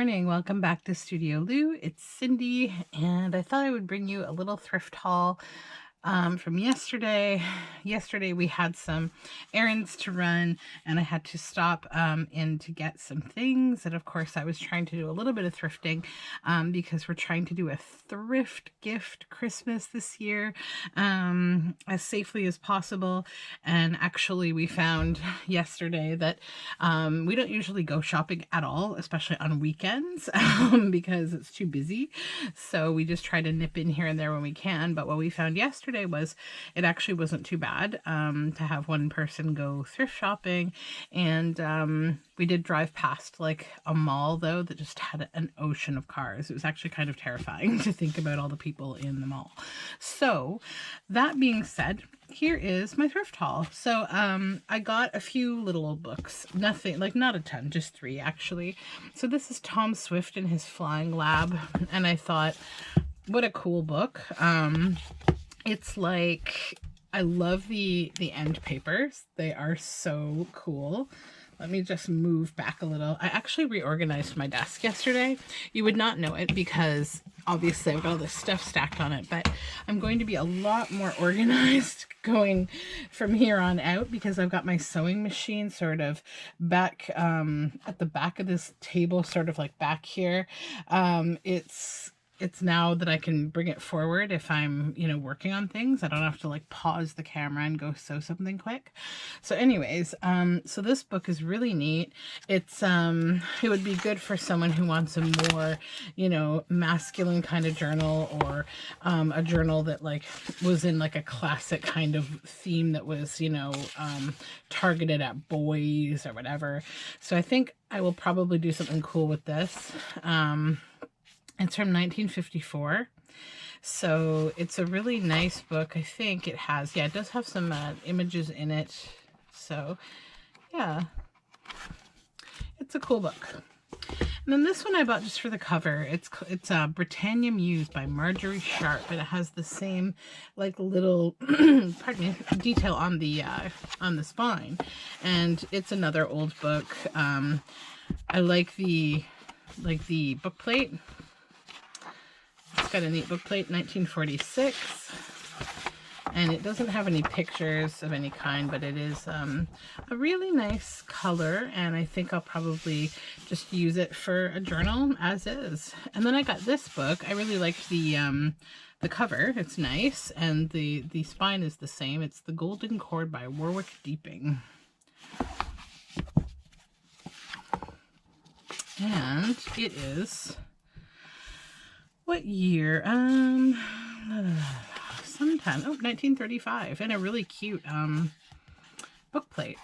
morning. Welcome back to Studio Lou. It's Cindy, and I thought I would bring you a little thrift haul from yesterday. Yesterday we had some errands to run, and I had to stop in to get some things. And of course, I was trying to do a little bit of thrifting because we're trying to do a thrift gift Christmas this year as safely as possible. And actually, we found yesterday that we don't usually go shopping at all, especially on weekends, because it's too busy. So we just try to nip in here and there when we can. But what we found yesterday was it actually wasn't too bad to have one person go thrift shopping. And we did drive past like a mall though that just had an ocean of cars. It was actually kind of terrifying to think about all the people in the mall. So that being said, here is my thrift haul. So I got a few little old books, nothing, like not a ton, just 3 actually. So this is Tom Swift and his Flying Lab, and I thought, what a cool book. It's like, I love the end papers. They are so cool. Let me just move back a little. I actually reorganized my desk yesterday. You would not know it because obviously I've got all this stuff stacked on it, but I'm going to be a lot more organized going from here on out because I've got my sewing machine sort of back at the back of this table, sort of like back here. It's now that I can bring it forward if I'm, working on things. I don't have to like pause the camera and go sew something quick. So anyways, so this book is really neat. It's, it would be good for someone who wants a more, masculine kind of journal, or a journal that like was in like a classic kind of theme that was, targeted at boys or whatever. So I think I will probably do something cool with this. It's from 1954. So it's a really nice book. I think it has, it does have some images in it. So yeah, it's a cool book. And then this one I bought just for the cover. It's Britannia Muse by Marjorie Sharp, and it has the same like little pardon me, detail on the spine. And it's another old book. I like the book plate. It's got a neat book plate, 1946, and it doesn't have any pictures of any kind, but it is a really nice color, and I think I'll probably just use it for a journal as is. And then I got this book. I really liked the cover. It's nice, and the spine is the same. It's The Golden Cord by Warwick Deeping. And it is, what year? Sometime, 1935, and a really cute book plate.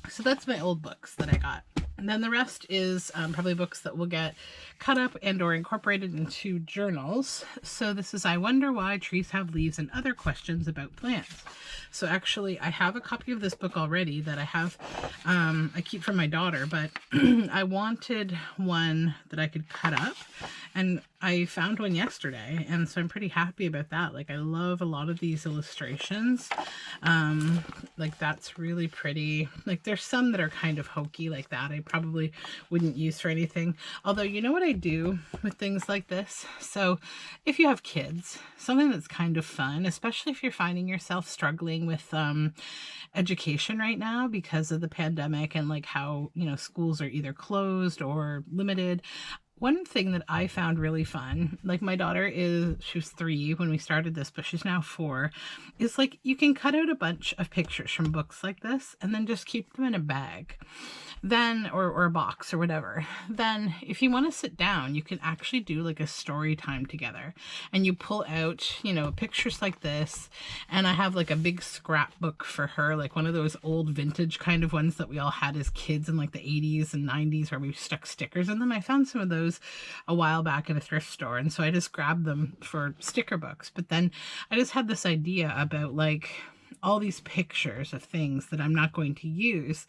So that's my old books that I got. And then the rest is probably books that will get cut up and or incorporated into journals. So this is I Wonder Why Trees Have Leaves and Other Questions About Plants. So actually I have a copy of this book already that I have, I keep from my daughter, but I wanted one that I could cut up, and I found one yesterday, and so I'm pretty happy about that. Like, I love a lot of these illustrations. Like, that's really pretty. Like, there's some that are kind of hokey like that I probably wouldn't use for anything. Although, you know what I do with things like this? So if you have kids, something that's kind of fun, especially if you're finding yourself struggling with education right now because of the pandemic and like how, schools are either closed or limited. One thing that I found really fun, like my daughter she was 3 when we started this, but she's now 4, is like you can cut out a bunch of pictures from books like this and then just keep them in a bag. Then, or a box or whatever. Then if you want to sit down, you can actually do like a story time together, and you pull out, pictures like this. And I have like a big scrapbook for her, like one of those old vintage kind of ones that we all had as kids in like the 80s and 90s where we stuck stickers in them. I found some of those a while back at a thrift store, and so I just grabbed them for sticker books. But then I just had this idea about like all these pictures of things that I'm not going to use.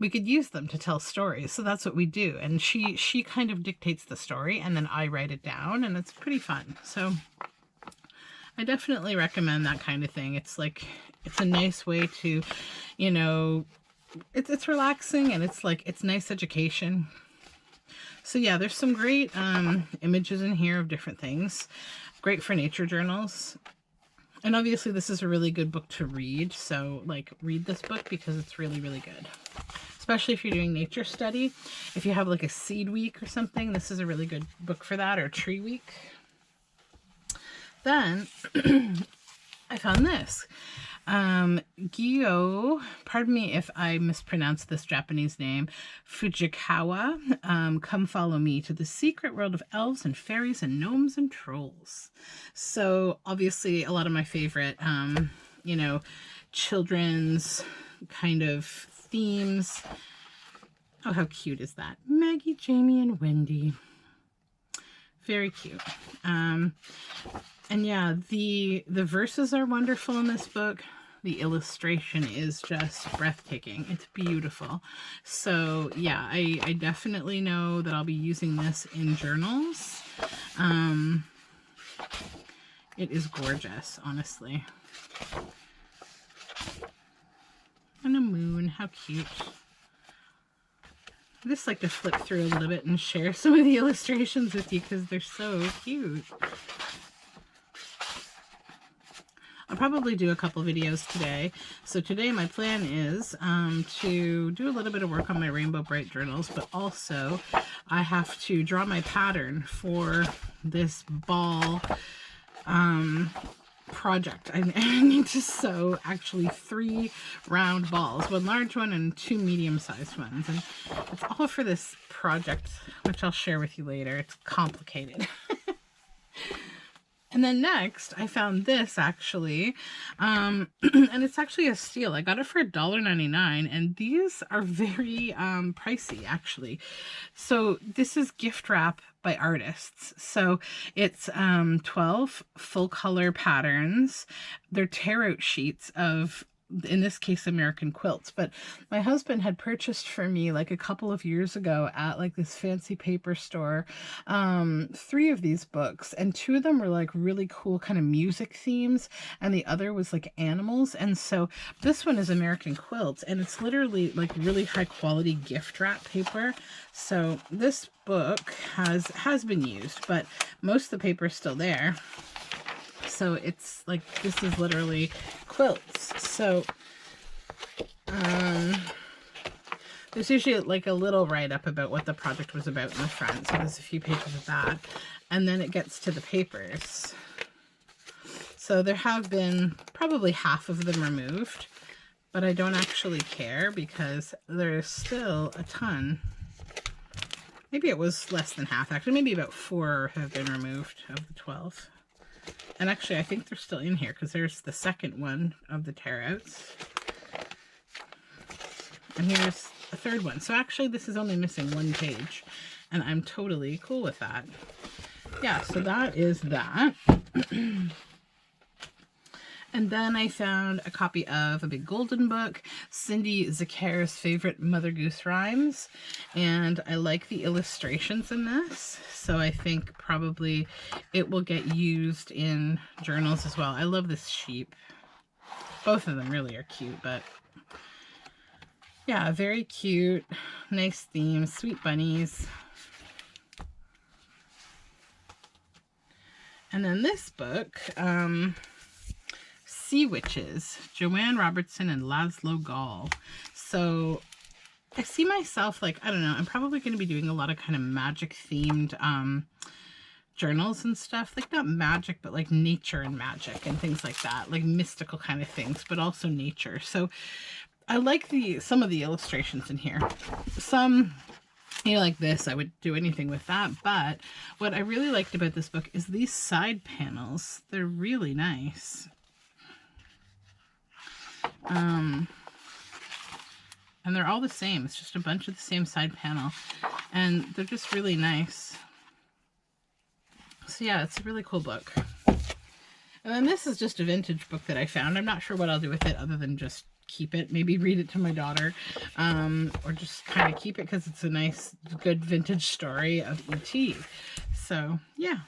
We could use them to tell stories. So that's what we do. And she kind of dictates the story, and then I write it down, and it's pretty fun. So I definitely recommend that kind of thing. It's like, it's a nice way to, it's relaxing, and it's like, it's nice education. So yeah, there's some great images in here of different things. Great for nature journals. And obviously this is a really good book to read. So like read this book because it's really, really good. Especially if you're doing nature study. If you have like a seed week or something, this is a really good book for that, or tree week. Then I found this. Gyo, pardon me if I mispronounce this Japanese name, Fujikawa, Come Follow Me to the Secret World of Elves and Fairies and Gnomes and Trolls. So obviously a lot of my favorite, you know, children's kind of themes. Oh, how cute is that? Maggie, Jamie, and Wendy. Very cute. And yeah, the verses are wonderful in this book. The illustration is just breathtaking. It's beautiful. So yeah, I definitely know that I'll be using this in journals. It is gorgeous, honestly. And a moon, how cute. I just like to flip through a little bit and share some of the illustrations with you because they're so cute. I'll probably do a couple videos today. So today my plan is to do a little bit of work on my Rainbow Bright journals, but also I have to draw my pattern for this ball project. I need to sew actually 3 round balls, 1 large one and 2 medium-sized ones, and it's all for this project, which I'll share with you later. It's complicated. And then next, I found this actually, and it's actually a steal. I got it for $1.99, and these are very pricey actually. So this is gift wrap by artists. So it's 12 full color patterns. They're tear out sheets of, in this case, American quilts, but my husband had purchased for me like a couple of years ago at like this fancy paper store 3 of these books, and 2 of them were like really cool kind of music themes, and the other was like animals. And so this one is American quilts, and it's literally like really high quality gift wrap paper. So this book has been used, but most of the paper is still there. So it's like, this is literally quilts. So there's usually like a little write-up about what the project was about in the front. So there's a few pages of that. And then it gets to the papers. So there have been probably half of them removed, but I don't actually care because there's still a ton. Maybe it was less than half, actually. Maybe about 4 have been removed of the 12. And actually, I think they're still in here because there's the second one of the tear-outs. And here's a third one. So actually, this is only missing 1 page. And I'm totally cool with that. Yeah, so that is that. And then I found a copy of a big golden book, Cindy Zaccare's favorite Mother Goose rhymes. And I like the illustrations in this. So I think probably it will get used in journals as well. I love this sheep. Both of them really are cute, but yeah, very cute. Nice theme, sweet bunnies. And then this book, Sea Witches, Joanne Robertson and Laszlo Gall. So I see myself like, I don't know, I'm probably going to be doing a lot of kind of magic themed journals and stuff. Like not magic, but like nature and magic and things like that. Like mystical kind of things, but also nature. So I like some of the illustrations in here. Some, you know, like this, I would do anything with that. But what I really liked about this book is these side panels. They're really nice. And they're all the same. It's just a bunch of the same side panel. And they're just really nice. So yeah, it's a really cool book. And then this is just a vintage book that I found. I'm not sure what I'll do with it other than just keep it. Maybe read it to my daughter. Or just kind of keep it because it's a nice, good vintage story of E.T. So yeah.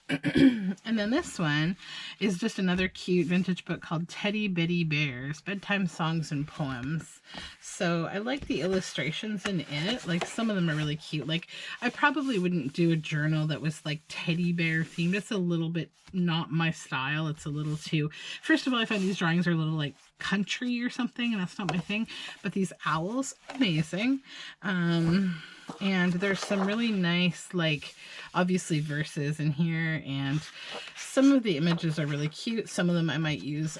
And then this one is just another cute vintage book called Teddy Bitty Bears, Bedtime Songs and Poems. So I like the illustrations in it. Like, some of them are really cute. Like, I probably wouldn't do a journal that was like teddy bear themed. It's a little bit not my style. It's a little too, first of all, I find these drawings are a little like country or something, and that's not my thing. But these owls, amazing. And there's some really nice, like, obviously verses in here, and some of the images are really cute. Some of them I might use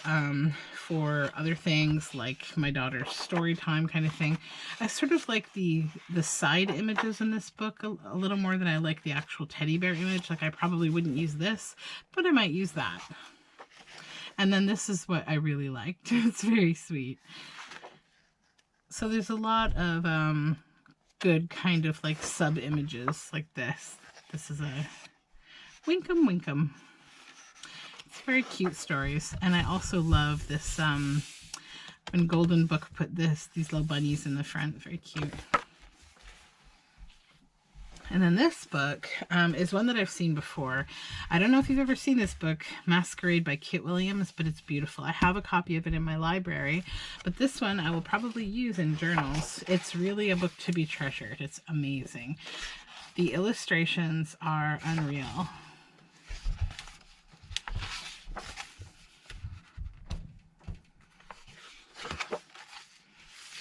for other things, like my daughter's story time kind of thing. I sort of like the side images in this book a little more than I like the actual teddy bear image. Like, I probably wouldn't use this, but I might use that. And then this is what I really liked. It's very sweet. So there's a lot of good kind of like sub images like this. This is a Winkum Winkum. It's very cute stories. And I also love this when Golden Book put these little bunnies in the front. Very cute. And then this book is one that I've seen before. I don't know if you've ever seen this book, Masquerade by Kit Williams, but it's beautiful. I have a copy of it in my library, but this one I will probably use in journals. It's really a book to be treasured. It's amazing. The illustrations are unreal.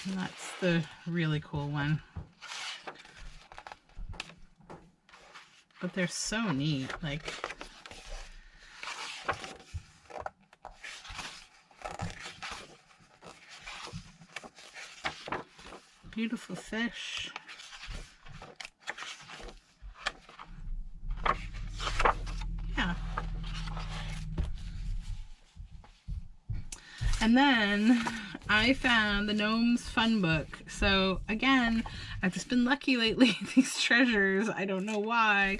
And that's the really cool one. But they're so neat, like, beautiful fish. Yeah. And then I found the Gnomes Fun Book. So again, I've just been lucky lately, these treasures. I don't know why,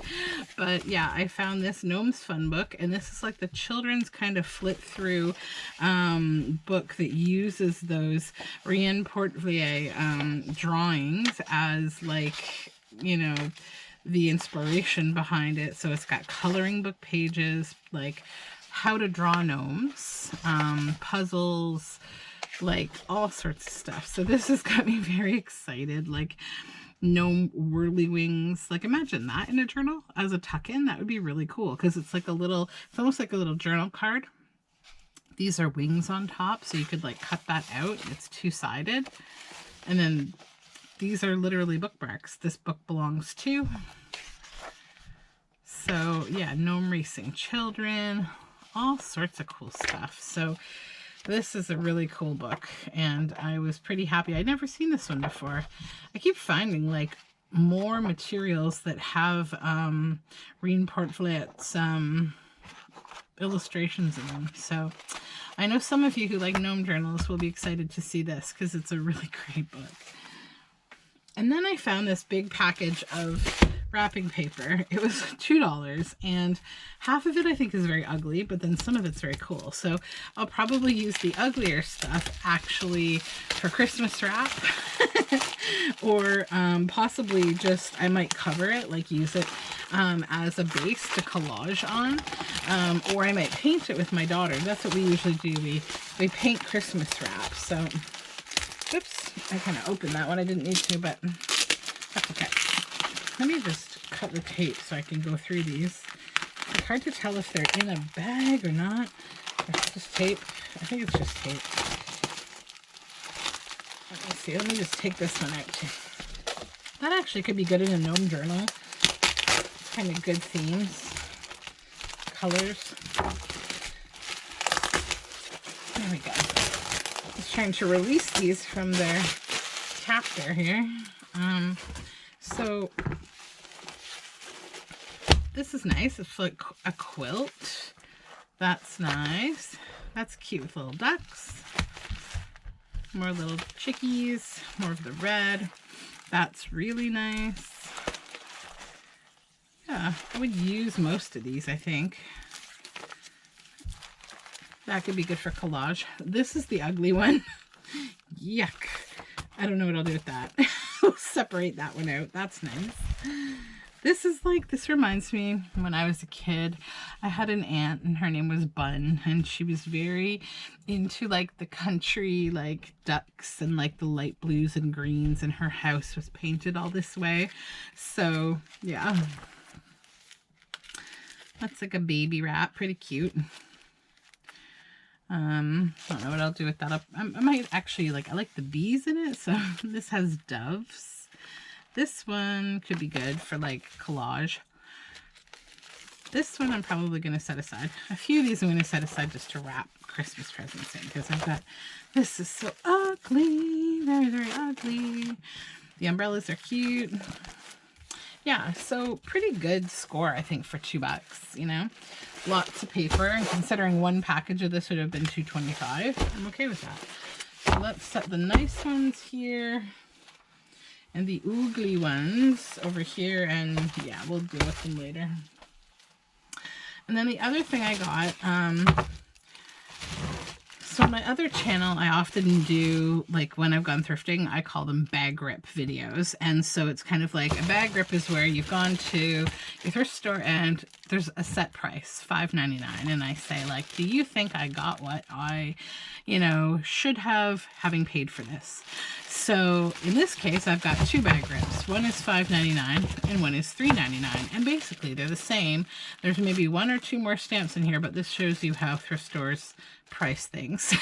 but yeah, I found this Gnomes Fun Book, and this is like the children's kind of flip through book that uses those Rien Portelier drawings as, like, you know, the inspiration behind it. So it's got coloring book pages, like how to draw gnomes, puzzles, like all sorts of stuff. So this has got me very excited. Like gnome whirlywings. Like, imagine that in a journal as a tuck-in. That would be really cool, because it's like a little, it's almost like a little journal card. These are wings on top, so you could like cut that out. It's two-sided. And then these are literally bookmarks. This book belongs to. So yeah, gnome racing children, all sorts of cool stuff. So this is a really cool book, and I was pretty happy. I'd never seen this one before. I keep finding like more materials that have Rien Portelier's illustrations in them. So I know some of you who like gnome journals will be excited to see this, because it's a really great book. And then I found this big package of wrapping paper. It was $2, and half of it I think is very ugly, but then some of it's very cool. So I'll probably use the uglier stuff actually for Christmas wrap, or possibly just, I might cover it, like use it as a base to collage on, or I might paint it with my daughter. That's what we usually do. We paint Christmas wrap. So, oops, I kind of opened that one. I didn't need to, but that's okay. Let me just cut the tape so I can go through these. It's hard to tell if they're in a bag or not. Or it's just tape. I think it's just tape. Let me see. Let me just take this one out too. That actually could be good in a gnome journal. It's kind of good themes. Colors. There we go. Just trying to release these from their chapter here. So this is nice. It's like a quilt. That's nice. That's cute with little ducks. More little chickies. More of the red. That's really nice. Yeah, I would use most of these, I think. That could be good for collage. This is the ugly one. Yuck. I don't know what I'll do with that. We'll separate that one out. That's nice. This reminds me when I was a kid, I had an aunt and her name was Bun, and she was very into like the country, like ducks and like the light blues and greens, and her house was painted all this way. So yeah, that's like a baby rat, pretty cute. I don't know what I'll do with that. I might actually I like the bees in it. So this has doves. This one could be good for like collage. This one I'm probably going to set aside. A few of these I'm going to set aside just to wrap Christmas presents in, because I've got, this is so ugly. Very, very ugly. The umbrellas are cute. Yeah, so pretty good score, I think, for $2, you know. Lots of paper, and considering one package of this would have been $2.25, I'm okay with that. So let's set the nice ones here and the ugly ones over here, and yeah, we'll deal with them later. And then the other thing I got, so on my other channel, I often do, like when I've gone thrifting, I call them bag rip videos. And so it's kind of like a bag rip is where you've gone to your thrift store and there's a set price, $5.99. And I say like, do you think I got what I, you know, should have having paid for this? So in this case, I've got two bag rips. One is $5.99 and one is $3.99. And basically they're the same. There's maybe one or two more stamps in here, but this shows you how thrift stores price things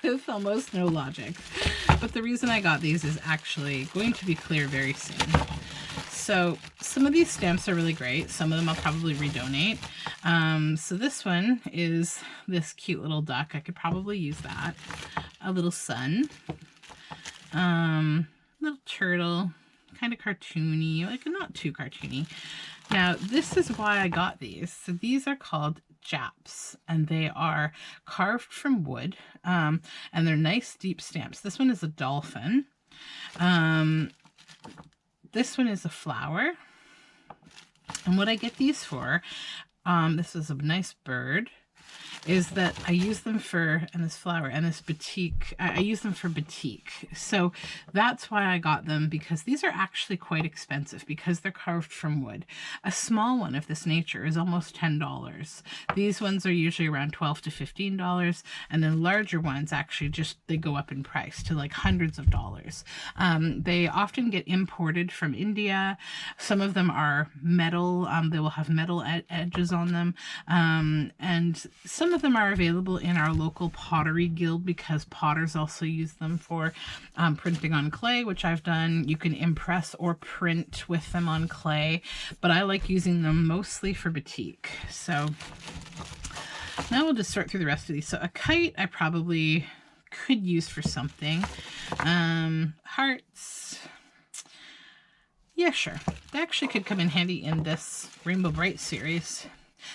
with almost no logic. But the reason I got these is actually going to be clear very soon. So some of these stamps are really great. Some of them I'll probably redonate. So this one is this cute little duck. I could probably use that. A little sun. Little turtle. Kind of cartoony. Like not too cartoony. Now this is why I got these. So these are called Tjaps, and they are carved from wood, and they're nice deep stamps. This one is a dolphin. This one is a flower. And what I get these for, this is a nice bird, is that I use them for, and this flower and this batik, I use them for batik. So that's why I got them, because these are actually quite expensive because they're carved from wood. A small one of this nature is almost $10. These ones are usually around $12 to $15, and then larger ones actually just, they go up in price to like hundreds of dollars. They often get imported from India. Some of them are metal. They will have metal edges on them. And some of them are available in our local pottery guild, because potters also use them for printing on clay, which I've done. You can impress or print with them on clay, but I like using them mostly for batik. So now we'll just sort through the rest of these. So a kite I probably could use for something. Hearts. Yeah, sure. They actually could come in handy in this Rainbow Bright series.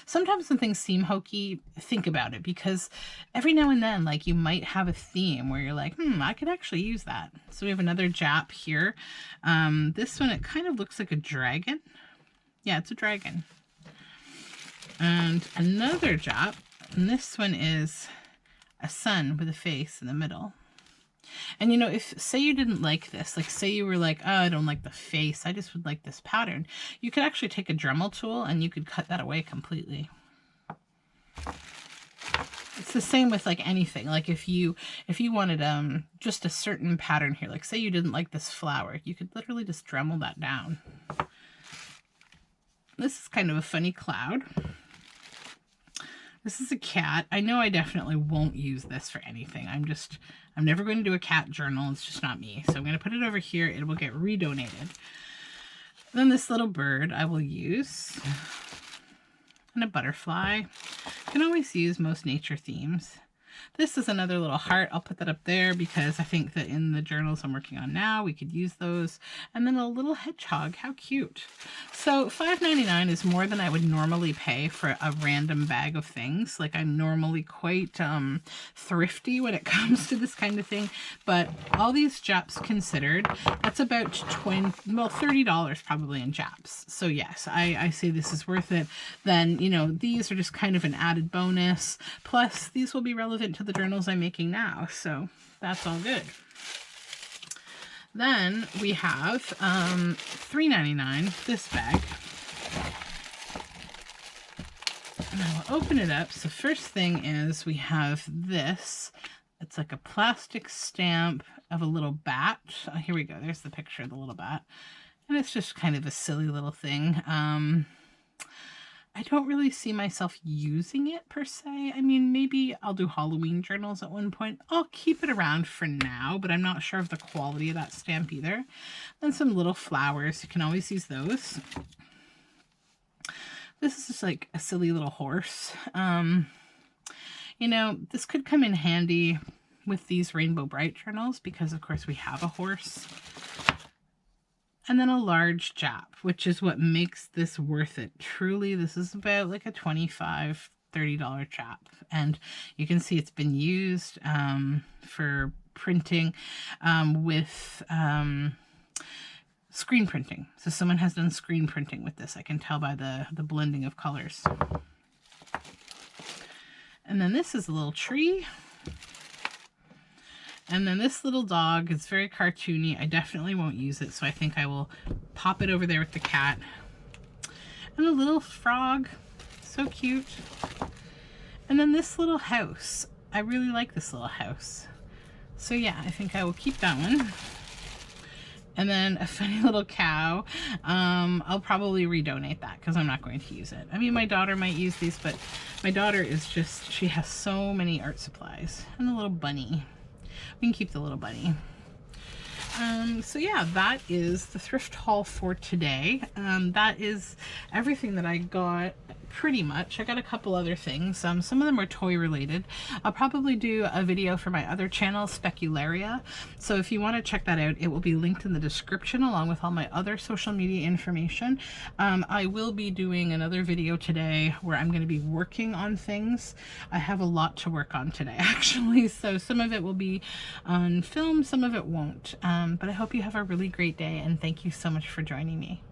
Sometimes when things seem hokey, think about it, because every now and then, like, you might have a theme where you're like, I could actually use that. So we have another Jap here. This one, it kind of looks like a dragon. Yeah, it's a dragon. And another Jap, and this one is a sun with a face in the middle. And you know, if say you didn't like this, like say you were like, oh, I don't like the face, I just would like this pattern, you could actually take a Dremel tool and you could cut that away completely. It's the same with like anything. Like if you wanted just a certain pattern here, like say you didn't like this flower, you could literally just Dremel that down. This is kind of a funny cloud. This is a cat. I know I definitely won't use this for anything. I'm never going to do a cat journal. It's just not me. So I'm going to put it over here. It will get redonated. Then this little bird I will use. And a butterfly. You can always use most nature themes. This is another little heart. I'll put that up there because I think that in the journals I'm working on now, we could use those. And then a little hedgehog. How cute. So $5.99 is more than I would normally pay for a random bag of things. Like I'm normally quite thrifty when it comes to this kind of thing. But all these Japs considered, that's about $30 probably in Japs. So yes, I say this is worth it. Then, you know, these are just kind of an added bonus. Plus, these will be relevant to the journals I'm making now, so that's all good. Then we have $3.99, this bag. And I will open it up. So first thing is we have this. It's like a plastic stamp of a little bat. Oh, here we go. There's the picture of the little bat. And it's just kind of a silly little thing. I don't really see myself using it per se. I mean, maybe I'll do Halloween journals at one point. I'll keep it around for now, but I'm not sure of the quality of that stamp either. And some little flowers. You can always use those. This is just like a silly little horse. You know, this could come in handy with these Rainbow Bright journals because, of course, we have a horse. And then a large Tjap, which is what makes this worth it. Truly, this is about like a $25, $30 Tjap. And you can see it's been used for printing with screen printing. So someone has done screen printing with this. I can tell by the blending of colors. And then this is a little tree. And then this little dog is very cartoony. I definitely won't use it, so I think I will pop it over there with the cat. And a little frog, so cute. And then this little house. I really like this little house. So yeah, I think I will keep that one. And then a funny little cow. I'll probably redonate that because I'm not going to use it. I mean, my daughter might use these, but my daughter is just, she has so many art supplies. And a little bunny. We can keep the little bunny. So yeah, that is the thrift haul for today. That is everything that I got, pretty much. I got a couple other things. Some of them are toy related. I'll probably do a video for my other channel, Specularia. So if you want to check that out, it will be linked in the description along with all my other social media information. I will be doing another video today where I'm going to be working on things. I have a lot to work on today, actually. So some of it will be on film, some of it won't. But I hope you have a really great day, and thank you so much for joining me.